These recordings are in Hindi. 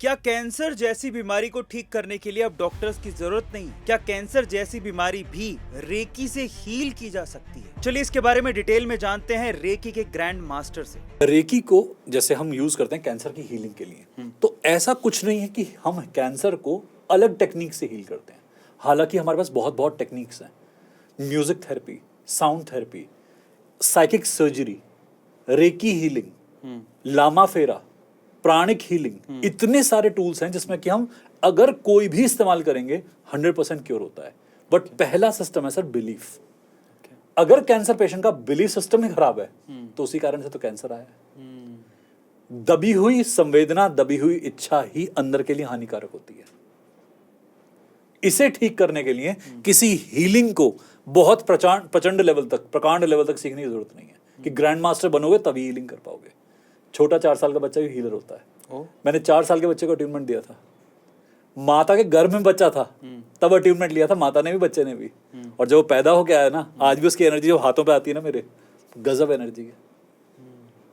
क्या कैंसर जैसी बीमारी को ठीक करने के लिए अब डॉक्टर्स की जरूरत नहीं? क्या कैंसर जैसी बीमारी भी रेकी से हील की जा सकती है? चलिए इसके बारे में डिटेल में जानते हैं रेकी के ग्रैंड मास्टर से। रेकी को जैसे हम यूज करते हैं कैंसर की हीलिंग के लिए, तो ऐसा कुछ नहीं है कि हम कैंसर को अलग टेक्निक से हील करते हैं। हालांकि हमारे पास बहुत बहुत टेक्निक्स हैं। Music therapy, sound therapy, psychic surgery, reiki healing, लामा फेरा, प्राणिक हीलिंग, इतने सारे टूल्स हैं जिसमें कि हम अगर कोई भी इस्तेमाल करेंगे 100% क्योर होता है। बट पहला सिस्टम है सर बिलीफ। अगर कैंसर पेशेंट का बिलीफ सिस्टम ही खराब है तो उसी कारण से तो कैंसर आया है। दबी हुई संवेदना, दबी हुई इच्छा ही अंदर के लिए हानिकारक होती है। इसे ठीक करने के लिए किसी हीलिंग को बहुत प्रचंड लेवल तक, प्रकांड लेवल तक सीखने की जरूरत नहीं है कि ग्रैंड मास्टर बनोगे तभी हीलिंग कर पाओगे। छोटा 4 साल का बच्चा भी हीलर होता है। मैंने 4 साल के बच्चे को अट्यूनमेंट दिया था। माता के गर्भ में बच्चा था तब अट्यूनमेंट लिया था, माता ने भी बच्चे ने भी। और जब वो पैदा होके आया ना, आज भी उसकी एनर्जी जो हाथों पे आती है ना मेरे, गजब एनर्जी है।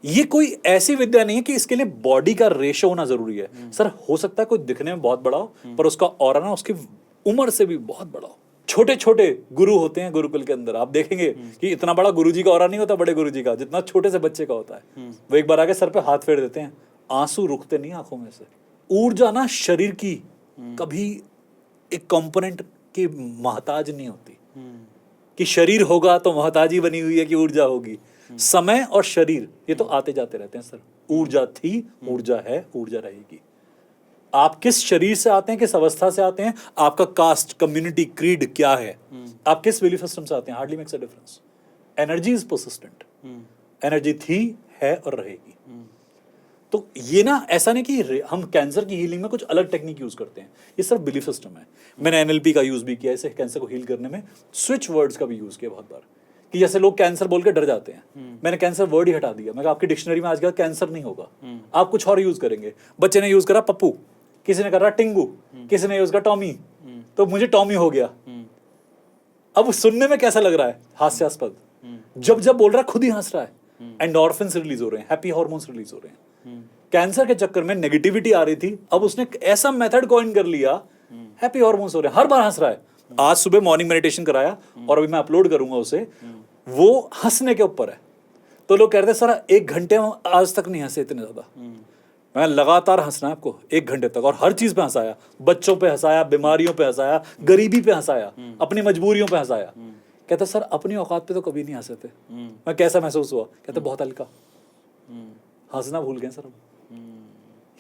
ये कोई ऐसी विद्या नहीं है कि इसके लिए बॉडी का रेशो होना जरूरी है। सर हो सकता है कोई दिखने में बहुत बड़ा हो पर उसका ऑरा ना उसकी उम्र से भी बहुत बड़ा हो। छोटे छोटे गुरु होते हैं गुरुकुल के अंदर, आप देखेंगे कि इतना बड़ा गुरुजी का ऑरा नहीं होता बड़े गुरुजी का, जितना छोटे से बच्चे का होता है। वो एक बार आके सर पे हाथ फेर देते हैं, आंसू रुकते नहीं आंखों में से। ऊर्जा ना शरीर की कभी एक कंपोनेंट की मोहताज नहीं होती कि शरीर होगा तो मोहताजी बनी हुई है कि ऊर्जा होगी। समय और शरीर ये तो आते जाते रहते हैं सर। ऊर्जा थी, ऊर्जा है, ऊर्जा रहेगी। आप किस शरीर से आते हैं, किस अवस्था से आते हैं, आपका कास्ट, कम्युनिटी, क्रीड क्या है, आप किस बिलीफ सिस्टम से आते हैं, hardly makes a difference. Energy is persistent. Energy थी, है और रहेगी। तो ये ना ऐसा नहीं कि हम कैंसर की हीलिंग में कुछ अलग टेक्निक यूज करते हैं, ये सिर्फ बिलीफ सिस्टम है। मैंने एनएलपी का यूज भी किया इसे कैंसर को हील करने में। स्विच वर्ड्स का भी यूज किया बहुत बार कि जैसे लोग कैंसर बोल के डर जाते हैं, मैंने कैंसर वर्ड ही हटा दिया। मैं आपकी डिक्शनरी में आज के बाद कैंसर नहीं होगा, आप कुछ और यूज करेंगे। बच्चे ने यूज करा पप्पू, किसी ने करा टिंगू, किसी ने यूज करा टॉमी, तो मुझे टॉमी हो गया। अब सुनने में कैसा लग रहा है? हास्यास्पद। जब जब बोल रहा है खुद ही हंस रहा है। एंडोर्फिन्स रिलीज हो रहे हैं, हैप्पी हार्मोन्स रिलीज हो रहे हैं। कैंसर के चक्कर में नेगेटिविटी आ रही थी, अब उसने ऐसा मेथड कॉइन कर लिया, हैप्पी हार्मोन्स हो रहे हैं, हर बार हंस रहा है। आज सुबह मॉर्निंग मेडिटेशन कराया और अभी मैं अपलोड करूंगा उसे, वो हंसने के ऊपर है। तो लोग कहते हैं सर 1 घंटे में आज तक नहीं हंसे इतने ज्यादा। मैं लगातार हंसना है आपको 1 घंटे तक, और हर चीज पे हंसाया। बच्चों पे हंसाया, बीमारियों पे हंसाया, गरीबी पे हंसाया, अपनी मजबूरियों पे हंसाया। कहते सर अपनी औकात पे तो कभी नहीं हंसे थे। मैं कैसा महसूस हुआ? कहते बहुत हल्का। हंसना भूल गए sir.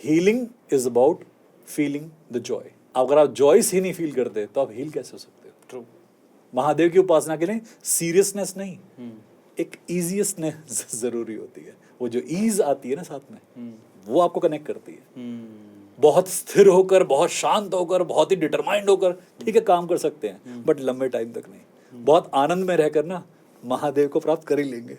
Healing is about feeling the Joy. अगर आप जॉयस ही नहीं फील करते तो आप हील कैसे हो सकते हो? ट्रू। महादेव की उपासना के लिए सीरियसनेस नहीं, एक ईजीएसनेस जरूरी होती है। वो जो ईज आती है ना साथ में, वो आपको कनेक्ट करती है। बहुत स्थिर होकर, बहुत शांत होकर, बहुत ही डिटरमाइंड होकर ठीक है काम कर सकते हैं, बट लंबे टाइम तक नहीं। बहुत आनंद में रहकर ना महादेव को प्राप्त कर ही लेंगे।